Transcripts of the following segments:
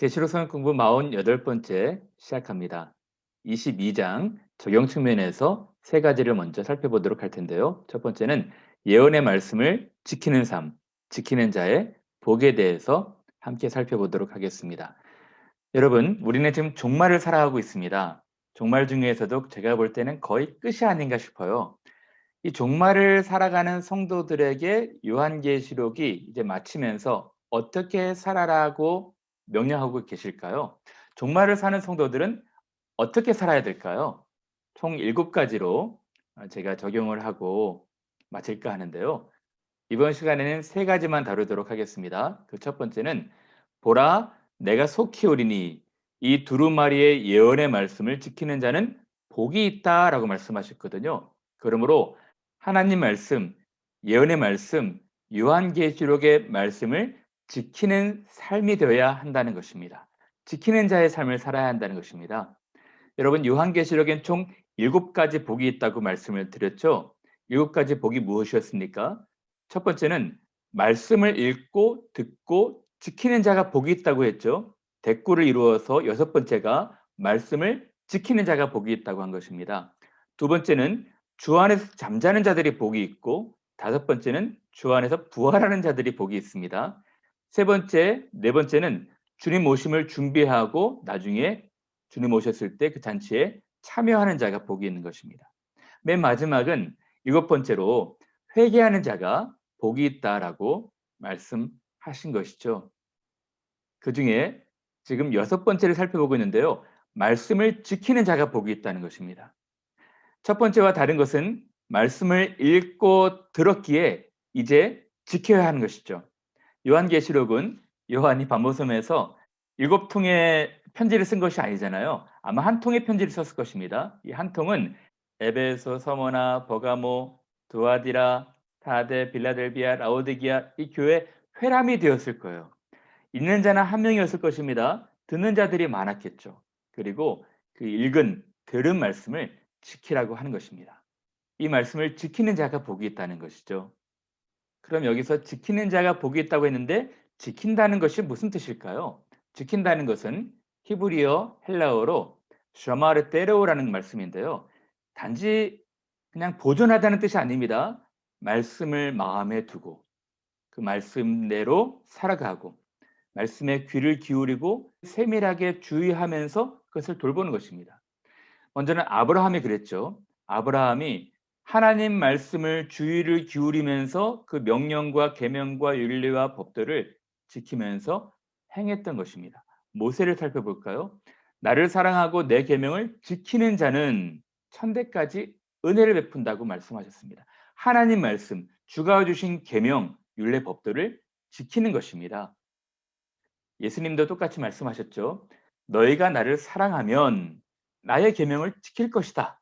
계시록 성경 공부 48번째 시작합니다. 22장 적용 측면에서 세 가지를 먼저 살펴보도록 할 텐데요. 첫 번째는 예언의 말씀을 지키는 삶, 지키는 자의 복에 대해서 함께 살펴보도록 하겠습니다. 여러분, 우리는 지금 종말을 살아가고 있습니다. 종말 중에서도 제가 볼 때는 거의 끝이 아닌가 싶어요. 이 종말을 살아가는 성도들에게 요한계시록이 이제 마치면서 어떻게 살아라고 명령하고 계실까요? 종말을 사는 성도들은 어떻게 살아야 될까요? 총 7가지로 제가 적용을 하고 마칠까 하는데요. 이번 시간에는 세 가지만 다루도록 하겠습니다. 그 첫 번째는 보라 내가 속히 오리니 이 두루마리의 예언의 말씀을 지키는 자는 복이 있다라고 말씀하셨거든요. 그러므로 하나님 말씀, 예언의 말씀, 요한계시록의 말씀을 지키는 삶이 되어야 한다는 것입니다. 지키는 자의 삶을 살아야 한다는 것입니다. 여러분, 요한계시록엔 총 7가지 복이 있다고 말씀을 드렸죠. 7가지 복이 무엇이었습니까? 첫 번째는 말씀을 읽고 듣고 지키는 자가 복이 있다고 했죠. 대꾸를 이루어서 6번째가 말씀을 지키는 자가 복이 있다고 한 것입니다. 두 번째는 주 안에서 잠자는 자들이 복이 있고, 5번째는 주 안에서 부활하는 자들이 복이 있습니다. 세 번째, 네 번째는 주님 오심을 준비하고 나중에 주님 오셨을 때 그 잔치에 참여하는 자가 복이 있는 것입니다. 맨 마지막은 7번째로 회개하는 자가 복이 있다라고 말씀하신 것이죠. 그중에 지금 6번째를 살펴보고 있는데요. 말씀을 지키는 자가 복이 있다는 것입니다. 첫 번째와 다른 것은 말씀을 읽고 들었기에 이제 지켜야 하는 것이죠. 요한계시록은 요한이 반모섬에서 7통의 편지를 쓴 것이 아니잖아요. 아마 한 통의 편지를 썼을 것입니다. 이 한 통은 에베소, 서머나, 버가모, 두아디라, 타데, 빌라델비아, 라오디게아 이 교회 회람이 되었을 거예요. 읽는 자는 한 명이었을 것입니다. 듣는 자들이 많았겠죠. 그리고 그 들은 말씀을 지키라고 하는 것입니다. 이 말씀을 지키는 자가 복이 있다는 것이죠. 그럼 여기서 지키는 자가 복이 있다고 했는데 지킨다는 것이 무슨 뜻일까요? 지킨다는 것은 히브리어, 헬라어로 샤마르테로라는 말씀인데요. 단지 그냥 보존하다는 뜻이 아닙니다. 말씀을 마음에 두고 그 말씀대로 살아가고 말씀에 귀를 기울이고 세밀하게 주의하면서 그것을 돌보는 것입니다. 먼저는 아브라함이 그랬죠. 아브라함이 하나님 말씀을 주의를 기울이면서 그 명령과 계명과 윤리와 법들을 지키면서 행했던 것입니다. 모세를 살펴볼까요? 나를 사랑하고 내 계명을 지키는 자는 천대까지 은혜를 베푼다고 말씀하셨습니다. 하나님 말씀, 주가 주신 계명, 윤례 법들을 지키는 것입니다. 예수님도 똑같이 말씀하셨죠. 너희가 나를 사랑하면 나의 계명을 지킬 것이다.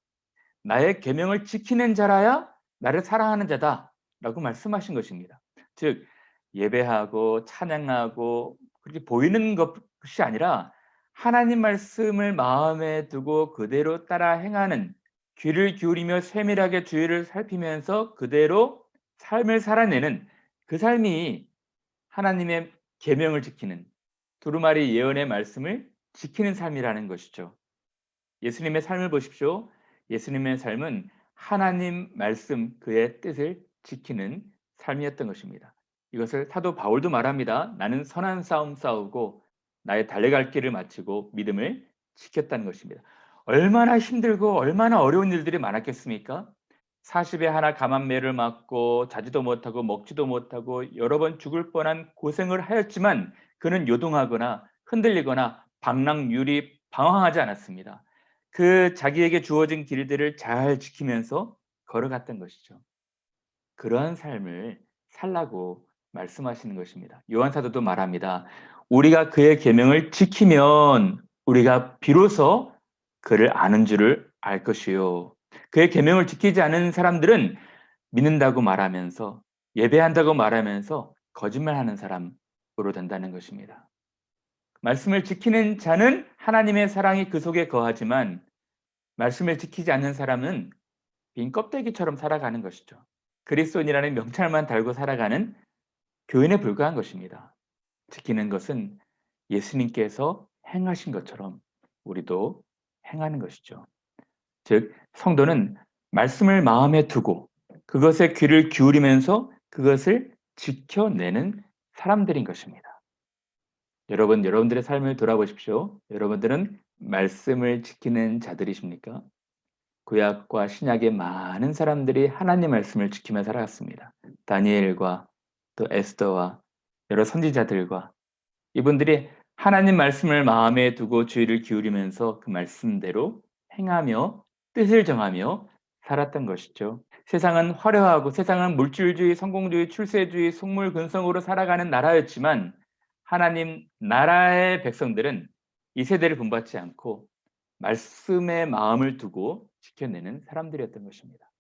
나의 계명을 지키는 자라야 나를 사랑하는 자다라고 말씀하신 것입니다. 즉 예배하고 찬양하고 그렇게 보이는 것이 아니라 하나님 말씀을 마음에 두고 그대로 따라 행하는 귀를 기울이며 세밀하게 주의를 살피면서 그대로 삶을 살아내는 그 삶이 하나님의 계명을 지키는 두루마리 예언의 말씀을 지키는 삶이라는 것이죠. 예수님의 삶을 보십시오. 예수님의 삶은 하나님 말씀 그의 뜻을 지키는 삶이었던 것입니다. 이것을 사도 바울도 말합니다. 나는 선한 싸움 싸우고 나의 달려갈 길을 마치고 믿음을 지켰다는 것입니다. 얼마나 힘들고 얼마나 어려운 일들이 많았겠습니까? 40에 하나 감암매를 맞고 자지도 못하고 먹지도 못하고 여러 번 죽을 뻔한 고생을 하였지만 그는 요동하거나 흔들리거나 방랑유리 방황하지 않았습니다. 그 자기에게 주어진 길들을 잘 지키면서 걸어갔던 것이죠. 그러한 삶을 살라고 말씀하시는 것입니다. 요한 사도도 말합니다. 우리가 그의 계명을 지키면 우리가 비로소 그를 아는 줄을 알 것이요. 그의 계명을 지키지 않은 사람들은 믿는다고 말하면서 예배한다고 말하면서 거짓말하는 사람으로 된다는 것입니다. 말씀을 지키는 자는 하나님의 사랑이 그 속에 거하지만 말씀을 지키지 않는 사람은 빈 껍데기처럼 살아가는 것이죠. 그리스도인이라는 명찰만 달고 살아가는 교인에 불과한 것입니다. 지키는 것은 예수님께서 행하신 것처럼 우리도 행하는 것이죠. 즉 성도는 말씀을 마음에 두고 그것에 귀를 기울이면서 그것을 지켜내는 사람들인 것입니다. 여러분들의 삶을 돌아보십시오. 여러분들은 말씀을 지키는 자들이십니까? 구약과 신약의 많은 사람들이 하나님 말씀을 지키며 살아갔습니다. 다니엘과 또 에스더와 여러 선지자들과 이분들이 하나님 말씀을 마음에 두고 주의를 기울이면서 그 말씀대로 행하며 뜻을 정하며 살았던 것이죠. 세상은 화려하고 세상은 물질주의, 성공주의, 출세주의, 속물근성으로 살아가는 나라였지만 하나님 나라의 백성들은 이 세대를 본받지 않고 말씀에 마음을 두고 지켜내는 사람들이었던 것입니다.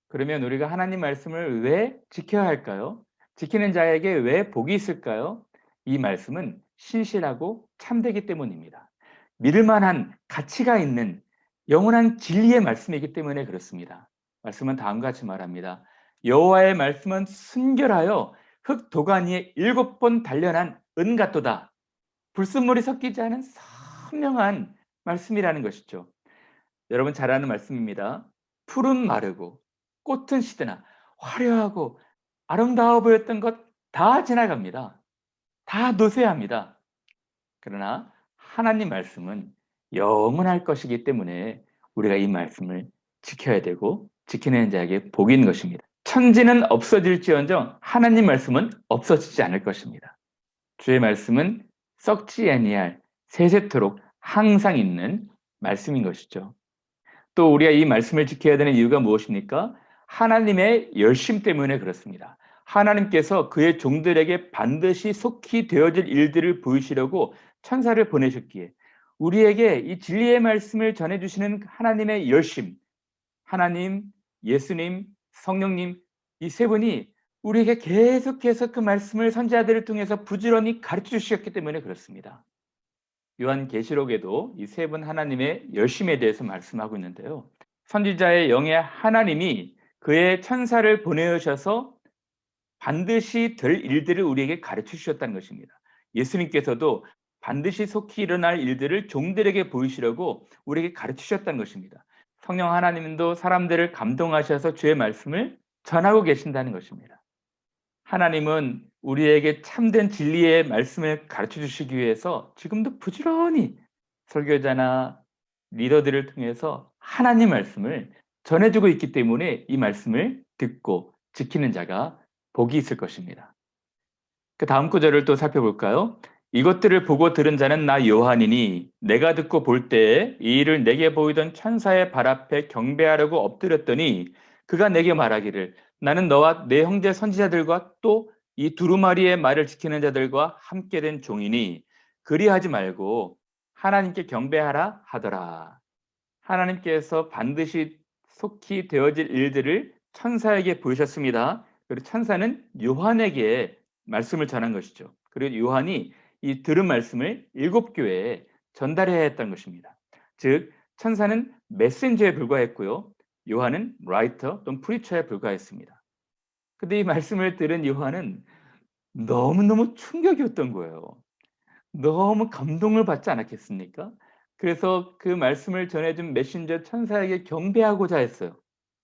그러면 우리가 하나님 말씀을 왜 지켜야 할까요? 지키는 자에게 왜 복이 있을까요? 이 말씀은 신실하고 참되기 때문입니다. 믿을 만한 가치가 있는 영원한 진리의 말씀이기 때문에 그렇습니다. 말씀은 다음과 같이 말합니다. 여호와의 말씀은 순결하여 흙 도가니에 7번 단련한 은 같도다. 불순물이 섞이지 않은 선명한 말씀이라는 것이죠. 여러분 잘 아는 말씀입니다. 풀은 마르고 꽃은 시드나 화려하고 아름다워 보였던 것 다 지나갑니다. 다 노쇠합니다. 그러나 하나님 말씀은 영원할 것이기 때문에 우리가 이 말씀을 지켜야 되고 지키는 자에게 복이 있는 것입니다. 천지는 없어질지언정 하나님 말씀은 없어지지 않을 것입니다. 주의 말씀은 썩지 아니할 세세토록 항상 있는 말씀인 것이죠. 또 우리가 이 말씀을 지켜야 되는 이유가 무엇입니까? 하나님의 열심 때문에 그렇습니다. 하나님께서 그의 종들에게 반드시 속히 되어질 일들을 보이시려고 천사를 보내셨기에 우리에게 이 진리의 말씀을 전해주시는 하나님의 열심, 하나님, 예수님, 성령님 이 세 분이 우리에게 계속해서 그 말씀을 선지자들을 통해서 부지런히 가르쳐 주셨기 때문에 그렇습니다. 요한계시록에도 이 세 분 하나님의 열심에 대해서 말씀하고 있는데요. 선지자의 영의 하나님이 그의 천사를 보내셔서 반드시 될 일들을 우리에게 가르쳐 주셨다는 것입니다. 예수님께서도 반드시 속히 일어날 일들을 종들에게 보이시려고 우리에게 가르쳐 주셨다는 것입니다. 성령 하나님도 사람들을 감동하셔서 주의 말씀을 전하고 계신다는 것입니다. 하나님은 우리에게 참된 진리의 말씀을 가르쳐 주시기 위해서 지금도 부지런히 설교자나 리더들을 통해서 하나님 말씀을 전해주고 있기 때문에 이 말씀을 듣고 지키는 자가 복이 있을 것입니다. 그 다음 구절을 또 살펴볼까요? 이것들을 보고 들은 자는 나 요한이니 내가 듣고 볼 때에 이 일을 내게 보이던 천사의 발 앞에 경배하려고 엎드렸더니 그가 내게 말하기를 나는 너와 내 형제 선지자들과 또 이 두루마리의 말을 지키는 자들과 함께 된 종이니 그리하지 말고 하나님께 경배하라 하더라. 하나님께서 반드시 속히 되어질 일들을 천사에게 보이셨습니다. 그리고 천사는 요한에게 말씀을 전한 것이죠. 그리고 요한이 이 들은 말씀을 7교회에 전달해야 했던 것입니다. 즉 천사는 메신저에 불과했고요. 요한은 라이터 또는 프리처에 불과했습니다. 근데 이 말씀을 들은 요한은 너무너무 충격이었던 거예요. 너무 감동을 받지 않았겠습니까? 그래서 그 말씀을 전해준 메신저 천사에게 경배하고자 했어요.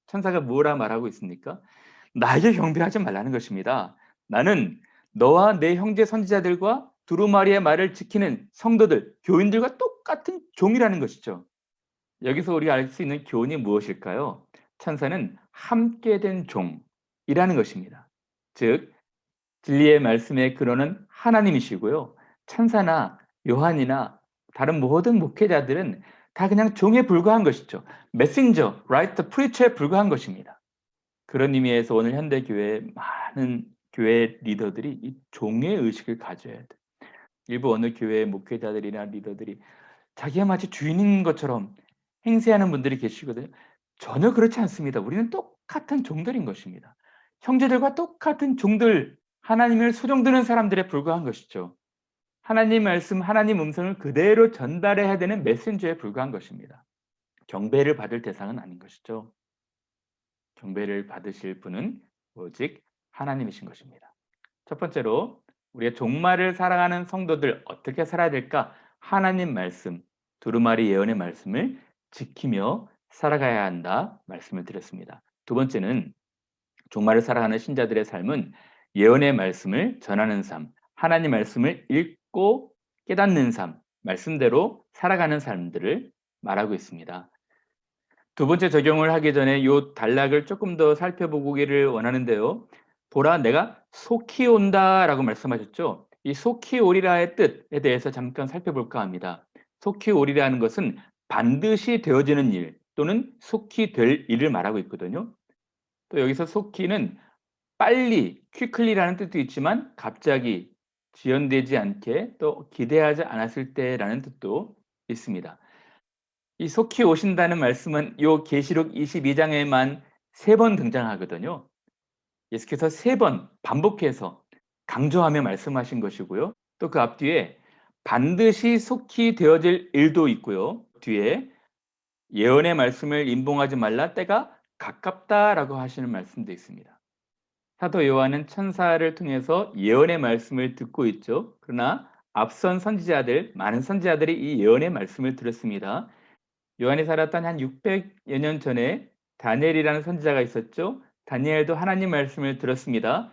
천사가 뭐라 말하고 있습니까? 나에게 경배하지 말라는 것입니다. 나는 너와 내 형제 선지자들과 두루마리의 말을 지키는 성도들, 교인들과 똑같은 종이라는 것이죠. 여기서 우리가 알 수 있는 교훈이 무엇일까요? 천사는 함께 된 종이라는 것입니다. 즉 진리의 말씀의 근원은 하나님이시고요. 천사나 요한이나 다른 모든 목회자들은 다 그냥 종에 불과한 것이죠. 메신저, 라이터, 프리처에 불과한 것입니다. 그런 의미에서 오늘 현대 교회의 많은 교회 리더들이 이 종의 의식을 가져야 돼요. 일부 어느 교회의 목회자들이나 리더들이 자기가 마치 주인인 것처럼 행세하는 분들이 계시거든요. 전혀 그렇지 않습니다. 우리는 똑같은 종들인 것입니다. 형제들과 똑같은 종들, 하나님을 소종드는 사람들에 불과한 것이죠. 하나님 말씀, 하나님 음성을 그대로 전달해야 되는 메신저에 불과한 것입니다. 경배를 받을 대상은 아닌 것이죠. 경배를 받으실 분은 오직 하나님이신 것입니다. 첫 번째로 우리가 종말을 살아가는 성도들 어떻게 살아야 될까? 하나님 말씀, 두루마리 예언의 말씀을 지키며 살아가야 한다 말씀을 드렸습니다. 두 번째는 종말을 살아가는 신자들의 삶은 예언의 말씀을 전하는 삶, 하나님 말씀을 읽고 깨닫는 삶, 말씀대로 살아가는 삶들을 말하고 있습니다. 두 번째 적용을 하기 전에 요 단락을 조금 더 살펴보기를 원하는데요. 보라, 내가 속히 온다라고 말씀하셨죠. 이 속히 오리라의 뜻에 대해서 잠깐 살펴볼까 합니다. 속히 오리라는 것은 반드시 되어지는 일 또는 속히 될 일을 말하고 있거든요. 또 여기서 속히는 빨리, quickly라는 뜻도 있지만 갑자기, 지연되지 않게, 또 기대하지 않았을 때라는 뜻도 있습니다. 이 속히 오신다는 말씀은 요 계시록 22장에만 3번 등장하거든요. 예수께서 3번 반복해서 강조하며 말씀하신 것이고요. 또 그 앞뒤에 반드시 속히 되어질 일도 있고요. 뒤에 예언의 말씀을 임봉하지 말라, 때가 가깝다라고 하시는 말씀도 있습니다. 사도 요한은 천사를 통해서 예언의 말씀을 듣고 있죠. 그러나 앞선 선지자들, 많은 선지자들이 이 예언의 말씀을 들었습니다. 요한이 살았던 한 600여 년 전에 다니엘이라는 선지자가 있었죠. 다니엘도 하나님 말씀을 들었습니다.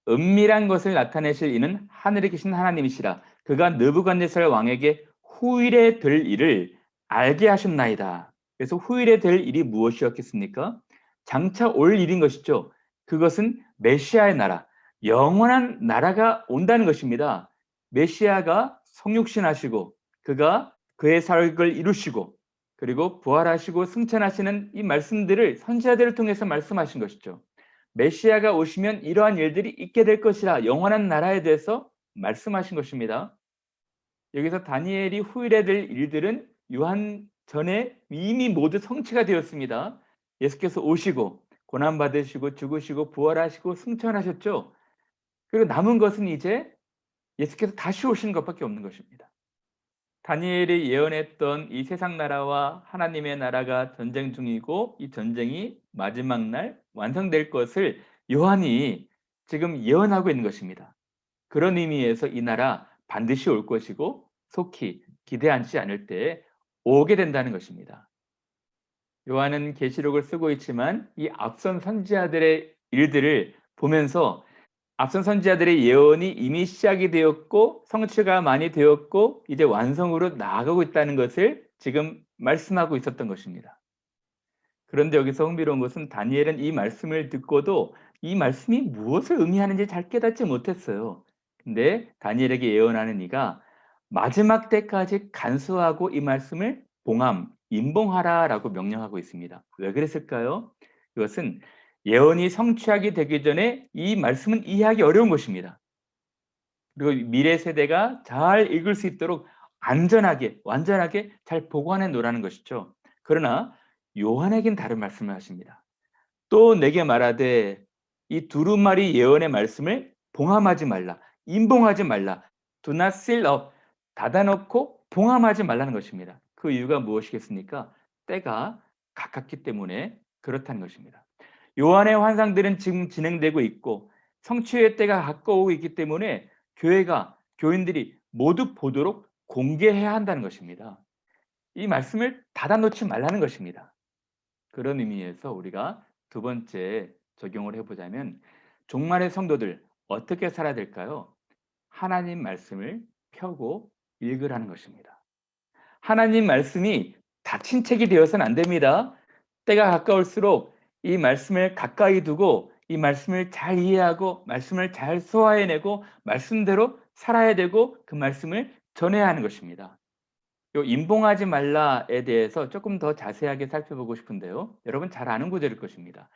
은밀한 것을 나타내실 이는 하늘에 계신 하나님이시라. 그가 느부갓네살 왕에게 후일에 될 일을 알게 하셨나이다. 그래서 후일에 될 일이 무엇이었겠습니까? 장차 올 일인 것이죠. 그것은 메시아의 나라, 영원한 나라가 온다는 것입니다. 메시아가 성육신하시고 그가 그의 사역을 이루시고 그리고 부활하시고 승천하시는 이 말씀들을 선지자들을 통해서 말씀하신 것이죠. 메시아가 오시면 이러한 일들이 있게 될 것이라, 영원한 나라에 대해서 말씀하신 것입니다. 여기서 다니엘이 후일에 될 일들은 요한 전에 이미 모두 성취가 되었습니다. 예수께서 오시고 고난 받으시고 죽으시고 부활하시고 승천하셨죠. 그리고 남은 것은 이제 예수께서 다시 오시는 것밖에 없는 것입니다. 다니엘이 예언했던 이 세상 나라와 하나님의 나라가 전쟁 중이고 이 전쟁이 마지막 날 완성될 것을 요한이 지금 예언하고 있는 것입니다. 그런 의미에서 이 나라 반드시 올 것이고 속히 기대하지 않을 때에 오게 된다는 것입니다. 요한은 계시록을 쓰고 있지만 이 앞선 선지자들의 일들을 보면서 앞선 선지자들의 예언이 이미 시작이 되었고 성취가 많이 되었고 이제 완성으로 나아가고 있다는 것을 지금 말씀하고 있었던 것입니다. 그런데 여기서 흥미로운 것은 다니엘은 이 말씀을 듣고도 이 말씀이 무엇을 의미하는지 잘 깨닫지 못했어요. 근데 다니엘에게 예언하는 이가 마지막 때까지 간수하고 이 말씀을 봉함, 임봉하라라고 명령하고 있습니다. 왜 그랬을까요? 이것은 예언이 성취하게 되기 전에 이 말씀은 이해하기 어려운 것입니다. 그리고 미래 세대가 잘 읽을 수 있도록 안전하게, 완전하게 잘 보관해 놓으라는 것이죠. 그러나 요한에겐 다른 말씀을 하십니다. 또 내게 말하되 이 두루마리 예언의 말씀을 봉함하지 말라, 임봉하지 말라. Do not seal up. 닫아놓고 봉함하지 말라는 것입니다. 그 이유가 무엇이겠습니까? 때가 가깝기 때문에 그렇다는 것입니다. 요한의 환상들은 지금 진행되고 있고 성취의 때가 가까우고 있기 때문에 교회가, 교인들이 모두 보도록 공개해야 한다는 것입니다. 이 말씀을 닫아놓지 말라는 것입니다. 그런 의미에서 우리가 두 번째 적용을 해보자면 종말의 성도들 어떻게 살아야 될까요? 하나님 말씀을 펴고 읽으라는 것입니다. 하나님 말씀이 닫힌 책이 되어서는 안 됩니다. 때가 가까울수록 이 말씀을 가까이 두고 이 말씀을 잘 이해하고 말씀을 잘 소화해내고 말씀대로 살아야 되고 그 말씀을 전해야 하는 것입니다. 요 임봉하지 말라에 대해서 조금 더 자세하게 살펴보고 싶은데요. 여러분 잘 아는 구절일 것입니다.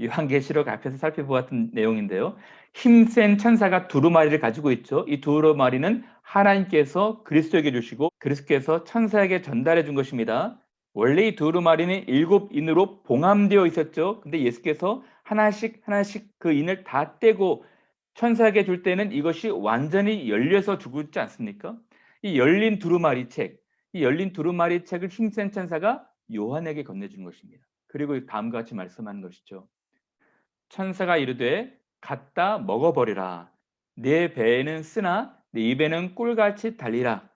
요한계시록 앞에서 살펴보았던 내용인데요. 힘센 천사가 두루마리를 가지고 있죠. 이 두루마리는 하나님께서 그리스도에게 주시고 그리스도께서 천사에게 전달해 준 것입니다. 원래 이 두루마리는 7인으로 봉함되어 있었죠. 근데 예수께서 하나씩 하나씩 그 인을 다 떼고 천사에게 줄 때는 이것이 완전히 열려서 주고 있지 않습니까? 이 열린 두루마리 책, 이 열린 두루마리 책을 힘센 천사가 요한에게 건네준 것입니다. 그리고 다음과 같이 말씀하는 것이죠. 천사가 이르되 갖다 먹어버리라. 내 배에는 쓰나 내 입에는 꿀같이 달리라.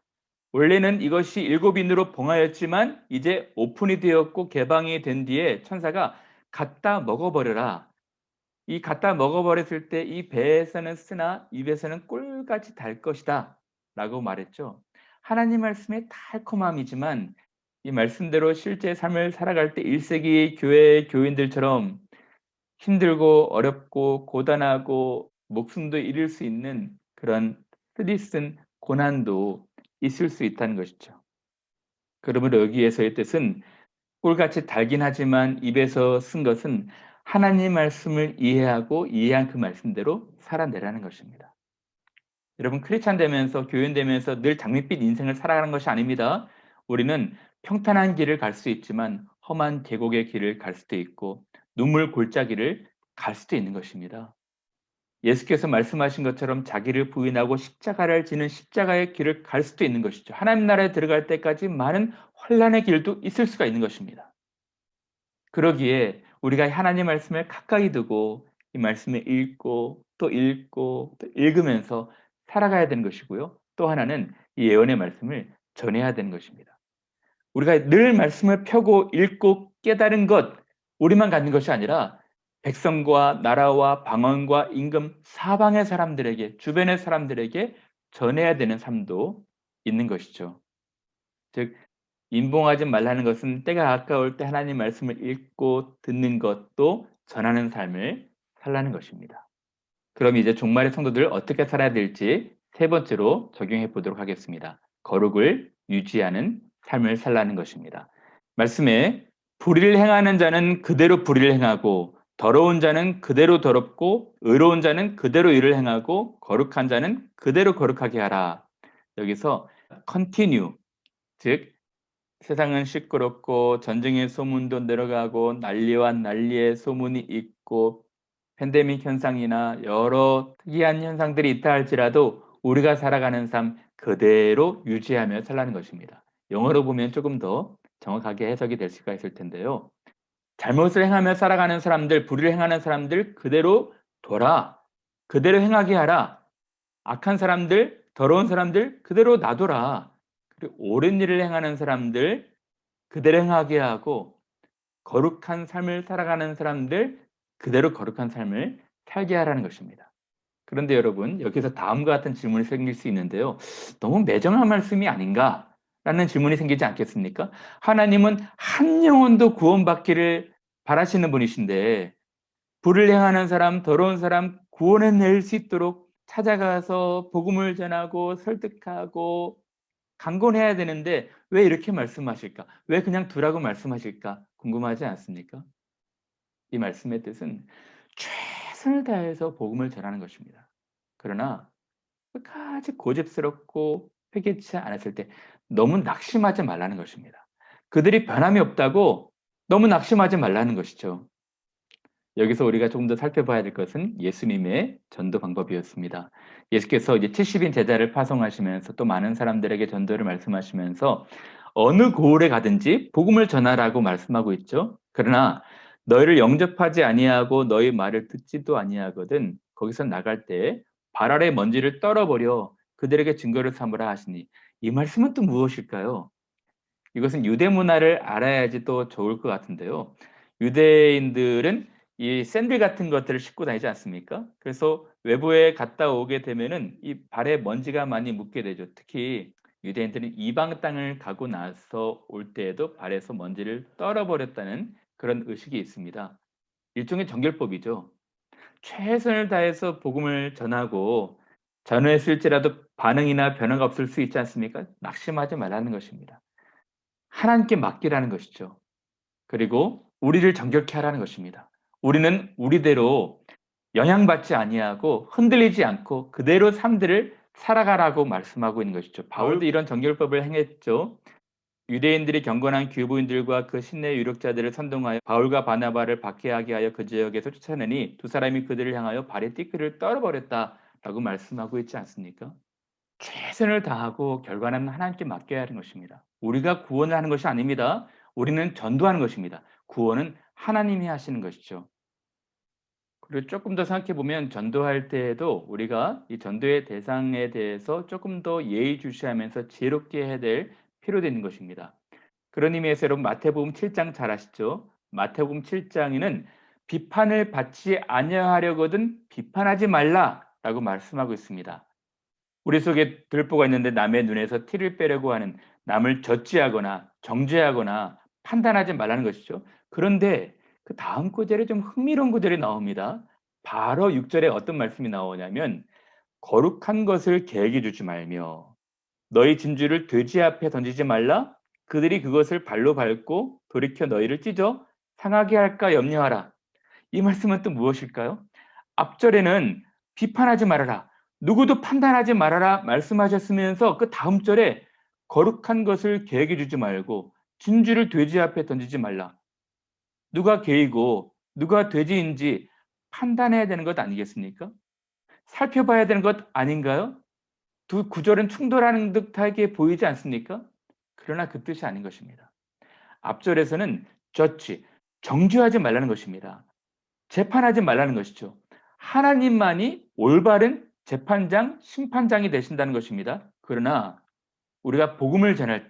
원래는 이것이 7인으로 봉하였지만 이제 오픈이 되었고 개방이 된 뒤에 천사가 갖다 먹어버려라. 이 갖다 먹어버렸을 때 이 배에서는 쓰나 입에서는 꿀같이 달 것이다 라고 말했죠. 하나님 말씀의 달콤함이지만 이 말씀대로 실제 삶을 살아갈 때 1세기 교회 교인들처럼 힘들고 어렵고 고단하고 목숨도 잃을 수 있는 그런 쓰디쓴 고난도 있을 수 있다는 것이죠. 그러므로 여기에서의 뜻은 꿀같이 달긴 하지만 입에서 쓴 것은 하나님 말씀을 이해하고 이해한 그 말씀대로 살아내라는 것입니다. 여러분 크리스찬 되면서 교인 되면서 늘 장밋빛 인생을 살아가는 것이 아닙니다. 우리는 평탄한 길을 갈 수 있지만 험한 계곡의 길을 갈 수도 있고 눈물 골짜기를 갈 수도 있는 것입니다. 예수께서 말씀하신 것처럼 자기를 부인하고 십자가를 지는 십자가의 길을 갈 수도 있는 것이죠. 하나님 나라에 들어갈 때까지 많은 혼란의 길도 있을 수가 있는 것입니다. 그러기에 우리가 하나님 말씀을 가까이 두고 이 말씀을 읽고 또 읽고 또 읽으면서 살아가야 되는 것이고요. 또 하나는 이 예언의 말씀을 전해야 되는 것입니다. 우리가 늘 말씀을 펴고 읽고 깨달은 것 우리만 갖는 것이 아니라 백성과 나라와 방언과 임금 사방의 사람들에게 주변의 사람들에게 전해야 되는 삶도 있는 것이죠. 즉 임봉하지 말라는 것은 때가 가까울 때 하나님 말씀을 읽고 듣는 것도 전하는 삶을 살라는 것입니다. 그럼 이제 종말의 성도들 어떻게 살아야 될지 세 번째로 적용해 보도록 하겠습니다. 거룩을 유지하는 삶을 살라는 것입니다. 말씀에 불의를 행하는 자는 그대로 불의를 행하고 더러운 자는 그대로 더럽고 의로운 자는 그대로 의를 행하고 거룩한 자는 그대로 거룩하게 하라. 여기서 continue 즉 세상은 시끄럽고 전쟁의 소문도 늘어가고 난리와 난리의 소문이 있고 팬데믹 현상이나 여러 특이한 현상들이 있다 할지라도 우리가 살아가는 삶 그대로 유지하며 살라는 것입니다. 영어로 보면 조금 더 정확하게 해석이 될 수가 있을 텐데요. 잘못을 행하며 살아가는 사람들, 불의를 행하는 사람들 그대로 둬라. 그대로 행하게 하라. 악한 사람들, 더러운 사람들 그대로 놔둬라. 그리고 옳은 일을 행하는 사람들 그대로 행하게 하고 거룩한 삶을 살아가는 사람들 그대로 거룩한 삶을 살게 하라는 것입니다. 그런데 여러분 여기서 다음과 같은 질문이 생길 수 있는데요. 너무 매정한 말씀이 아닌가? 라는 질문이 생기지 않겠습니까? 하나님은 한 영혼도 구원받기를 바라시는 분이신데 불을 행하는 사람, 더러운 사람 구원해낼 수 있도록 찾아가서 복음을 전하고 설득하고 강권해야 되는데 왜 이렇게 말씀하실까? 왜 그냥 두라고 말씀하실까? 궁금하지 않습니까? 이 말씀의 뜻은 최선을 다해서 복음을 전하는 것입니다. 그러나 끝까지 고집스럽고 회개치 않았을 때 너무 낙심하지 말라는 것입니다. 그들이 변함이 없다고 너무 낙심하지 말라는 것이죠. 여기서 우리가 조금 더 살펴봐야 될 것은 예수님의 전도 방법이었습니다. 예수께서 이제 70인 제자를 파송하시면서 또 많은 사람들에게 전도를 말씀하시면서 어느 고을에 가든지 복음을 전하라고 말씀하고 있죠. 그러나 너희를 영접하지 아니하고 너희 말을 듣지도 아니하거든 거기서 나갈 때 발 아래 먼지를 떨어버려 그들에게 증거를 삼으라 하시니 이 말씀은 또 무엇일까요? 이것은 유대 문화를 알아야지 또 좋을 것 같은데요. 유대인들은 이 샌들 같은 것들을 싣고 다니지 않습니까? 그래서 외부에 갔다 오게 되면은 이 발에 먼지가 많이 묻게 되죠. 특히 유대인들은 이방 땅을 가고 나서 올 때에도 발에서 먼지를 떨어버렸다는 그런 의식이 있습니다. 일종의 정결법이죠. 최선을 다해서 복음을 전하고 전했을지라도 반응이나 변화가 없을 수 있지 않습니까? 낙심하지 말라는 것입니다. 하나님께 맡기라는 것이죠. 그리고 우리를 정결케 하라는 것입니다. 우리는 우리대로 영향받지 아니하고 흔들리지 않고 그대로 삶들을 살아가라고 말씀하고 있는 것이죠. 바울도 이런 정결법을 행했죠. 유대인들이 경건한 교부인들과 그 신내 유력자들을 선동하여 바울과 바나바를 박해하게 하여 그 지역에서 쫓아내니 두 사람이 그들을 향하여 발에 띠끌을 떨어버렸다라고 말씀하고 있지 않습니까? 최선을 다하고 결과는 하나님께 맡겨야 하는 것입니다. 우리가 구원을 하는 것이 아닙니다. 우리는 전도하는 것입니다. 구원은 하나님이 하시는 것이죠. 그리고 조금 더 생각해 보면 전도할 때에도 우리가 이 전도의 대상에 대해서 조금 더 예의주시하면서 지혜롭게 해야 될 필요도 있는 것입니다. 그런 의미에서 여러분 마태복음 7장 잘 아시죠? 마태복음 7 장에는 "비판을 받지 아니하려거든 비판하지 말라."라고 말씀하고 있습니다. 우리 속에 들보가 있는데 남의 눈에서 티를 빼려고 하는, 남을 저지하거나 정죄하거나 판단하지 말라는 것이죠. 그런데 그다음 구절에 좀 흥미로운 구절이 나옵니다. 바로 6 절에 어떤 말씀이 나오냐면 "거룩한 것을 계획해 주지 말며 너희 진주를 돼지 앞에 던지지 말라. 그들이 그것을 발로 밟고 돌이켜 너희를 찢어 상하게 할까 염려하라." 이 말씀은 또 무엇일까요? 앞절에는 "비판하지 말아라. 누구도 판단하지 말아라." 말씀하셨으면서 그다음 절에 "거룩한 것을 계획해 주지 말고 진주를 돼지 앞에 던지지 말라." 누가 개이고 누가 돼지인지 판단해야 되는 것 아니겠습니까? 살펴봐야 되는 것 아닌가요? 두 구절은 충돌하는 듯하게 보이지 않습니까? 그러나 그 뜻이 아닌 것입니다. 앞절에서는 judge, 정죄하지 말라는 것입니다. 재판하지 말라는 것이죠. 하나님만이 올바른 재판장, 심판장이 되신다는 것입니다. 그러나 우리가 복음을 전할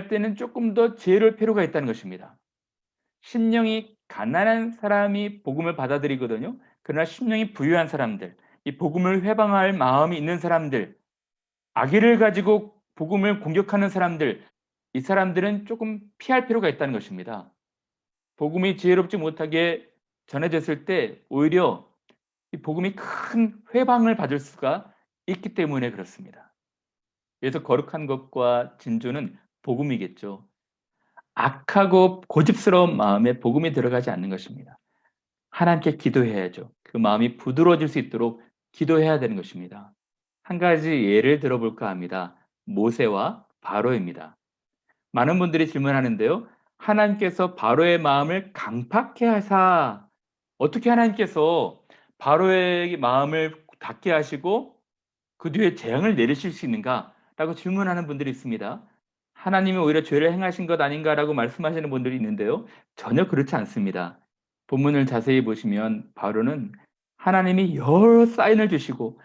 때는 조금 더 지혜로울 필요가 있다는 것입니다. 심령이 가난한 사람이 복음을 받아들이거든요. 그러나 심령이 부유한 사람들, 이 복음을 회방할 마음이 있는 사람들, 악의를 가지고 복음을 공격하는 사람들, 이 사람들은 조금 피할 필요가 있다는 것입니다. 복음이 지혜롭지 못하게 전해졌을 때 오히려 이 복음이 큰 회방을 받을 수가 있기 때문에 그렇습니다. 그래서 거룩한 것과 진주는 복음이겠죠. 악하고 고집스러운 마음에 복음이 들어가지 않는 것입니다. 하나님께 기도해야죠. 그 마음이 부드러워질 수 있도록 기도해야 되는 것입니다. 한 가지 예를 들어볼까 합니다. 모세와 바로입니다. 많은 분들이 질문하는데요. 하나님께서 바로의 마음을 강팍해 하사, 어떻게 하나님께서 바로의 마음을 닫게 하시고 그 뒤에 재앙을 내리실 수 있는가라고 질문하는 분들이 있습니다. 하나님이 오히려 죄를 행하신 것 아닌가라고 말씀하시는 분들이 있는데요. 전혀 그렇지 않습니다. 본문을 자세히 보시면 바로는 하나님이 여러 사인을 주시고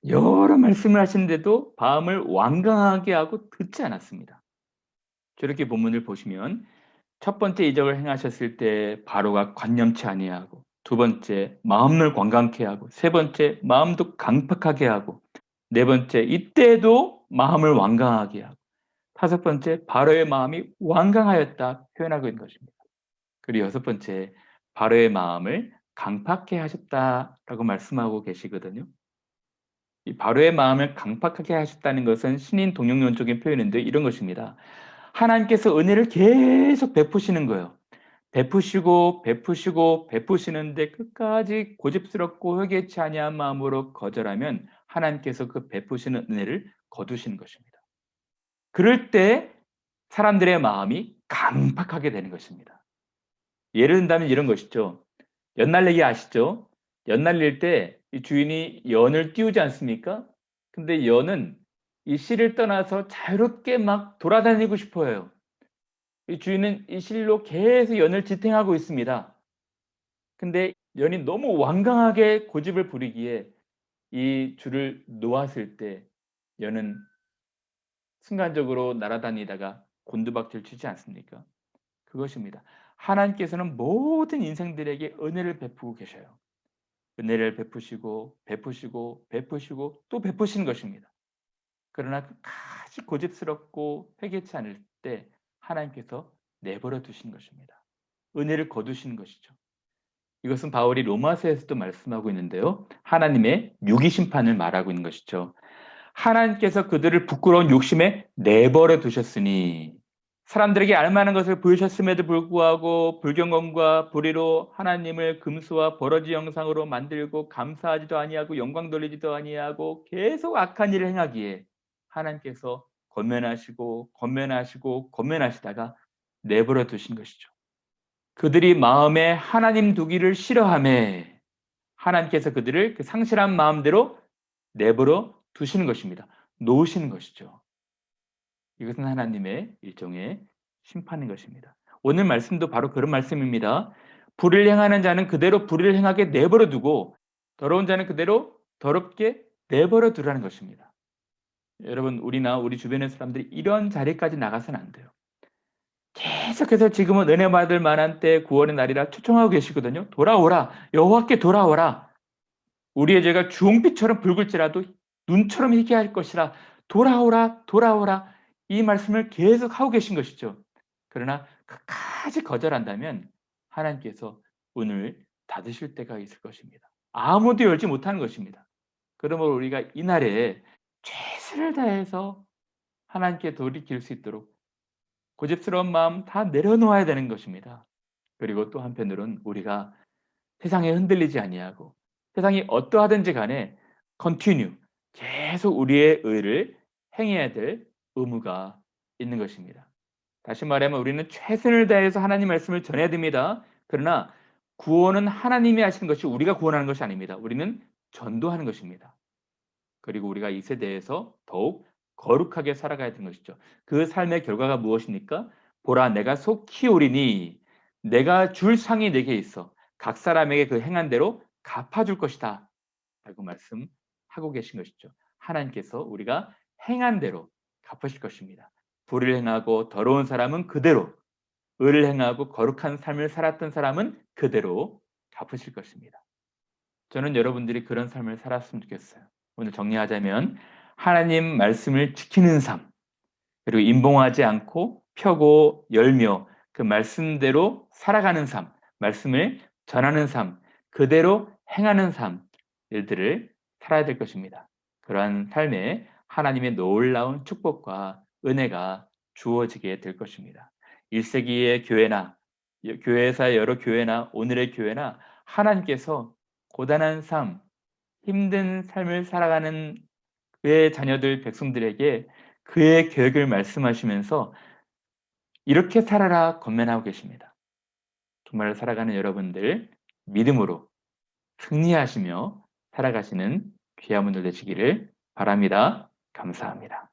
여러 말씀을 하시는데도 마음을 완강하게 하고 듣지 않았습니다. 저렇게 본문을 보시면 첫 번째 이적을 행하셨을 때 바로가 관념치 아니하고, 두 번째 마음을 완강케 하고, 세 번째 마음도 강팍하게 하고, 네 번째 이때도 마음을 완강하게 하고, 다섯 번째 바로의 마음이 완강하였다 표현하고 있는 것입니다. 그리고 여섯 번째 바로의 마음을 강팍해 하셨다라고 말씀하고 계시거든요. 이 바로의 마음을 강팍하게 하셨다는 것은 신인 동용론적인 표현인데 이런 것입니다. 하나님께서 은혜를 계속 베푸시는 거예요. 베푸시고 베푸시고 베푸시는데 끝까지 고집스럽고 회개치 아니한 마음으로 거절하면 하나님께서 그 베푸시는 은혜를 거두시는 것입니다. 그럴 때 사람들의 마음이 강팍하게 되는 것입니다. 예를 든다면 이런 것이죠. 연날리기 아시죠? 연날릴 때 이 주인이 연을 띄우지 않습니까? 근데 연은 이 실을 떠나서 자유롭게 막 돌아다니고 싶어 해요. 이 주인은 이 실로 계속 연을 지탱하고 있습니다. 근데 연이 너무 완강하게 고집을 부리기에 이 줄을 놓았을 때 연은 순간적으로 날아다니다가 곤두박질 치지 않습니까? 그것입니다. 하나님께서는 모든 인생들에게 은혜를 베푸고 계셔요. 은혜를 베푸시고 베푸시고 베푸시고 또 베푸시는 것입니다. 그러나 끝까지 고집스럽고 회개치 않을 때 하나님께서 내버려 두시는 것입니다. 은혜를 거두시는 것이죠. 이것은 바울이 로마서에서도 말씀하고 있는데요. 하나님의 유기 심판을 말하고 있는 것이죠. 하나님께서 그들을 부끄러운 욕심에 내버려 두셨으니, 사람들에게 알만한 것을 보이셨음에도 불구하고 불경험과 불의로 하나님을 금수와 버러지 형상으로 만들고 감사하지도 아니하고 영광 돌리지도 아니하고 계속 악한 일을 행하기에 하나님께서 권면하시고 권면하시고 권면하시다가 내버려 두신 것이죠. 그들이 마음에 하나님 두기를 싫어하며 하나님께서 그들을 그 상실한 마음대로 내버려 두시는 것입니다. 놓으시는 것이죠. 이것은 하나님의 일종의 심판인 것입니다. 오늘 말씀도 바로 그런 말씀입니다. 불을 행하는 자는 그대로 불을 행하게 내버려 두고 더러운 자는 그대로 더럽게 내버려 두라는 것입니다. 여러분, 우리나 우리 주변의 사람들이 이런 자리까지 나가서는 안 돼요. 계속해서 지금은 은혜 받을 만한 때 구원의 날이라 초청하고 계시거든요. 돌아오라. 여호와께 돌아오라. 우리의 죄가 주홍빛처럼 붉을지라도 눈처럼 희게 할 것이라. 돌아오라. 돌아오라. 이 말씀을 계속 하고 계신 것이죠. 그러나 끝까지 거절한다면 하나님께서 문을 닫으실 때가 있을 것입니다. 아무도 열지 못하는 것입니다. 그러므로 우리가 이날에 최선을 다해서 하나님께 돌이킬 수 있도록 고집스러운 마음 다 내려놓아야 되는 것입니다. 그리고 또 한편으로는 우리가 세상에 흔들리지 아니하고 세상이 어떠하든지 간에 continue 계속 우리의 의를 행해야 될 의무가 있는 것입니다. 다시 말하면 우리는 최선을 다해서 하나님 말씀을 전해야 됩니다. 그러나 구원은 하나님이 하시는 것이 우리가 구원하는 것이 아닙니다. 우리는 전도하는 것입니다. 그리고 우리가 이 세대에서 더욱 거룩하게 살아가야 되는 것이죠. 그 삶의 결과가 무엇입니까? 보라, 내가 속히 오리니 내가 줄 상이 내게 있어 각 사람에게 그 행한 대로 갚아줄 것이다 라고 말씀하고 계신 것이죠. 하나님께서 우리가 행한 대로 갚으실 것입니다. 불을 행하고 더러운 사람은 그대로, 의를 행하고 거룩한 삶을 살았던 사람은 그대로 갚으실 것입니다. 저는 여러분들이 그런 삶을 살았으면 좋겠어요. 오늘 정리하자면 하나님 말씀을 지키는 삶, 그리고 임봉하지 않고 펴고 열며 그 말씀대로 살아가는 삶, 말씀을 전하는 삶, 그대로 행하는 삶, 일들을 살아야 될 것입니다. 그러한 삶에 하나님의 놀라운 축복과 은혜가 주어지게 될 것입니다. 1세기의 교회나 교회사의 여러 교회나 오늘의 교회나 하나님께서 고단한 삶, 힘든 삶을 살아가는 그의 자녀들 백성들에게 그의 계획을 말씀하시면서 이렇게 살아라 권면하고 계십니다. 정말 살아가는 여러분들 믿음으로 승리하시며 살아가시는 귀한 분들 되시기를 바랍니다. 감사합니다.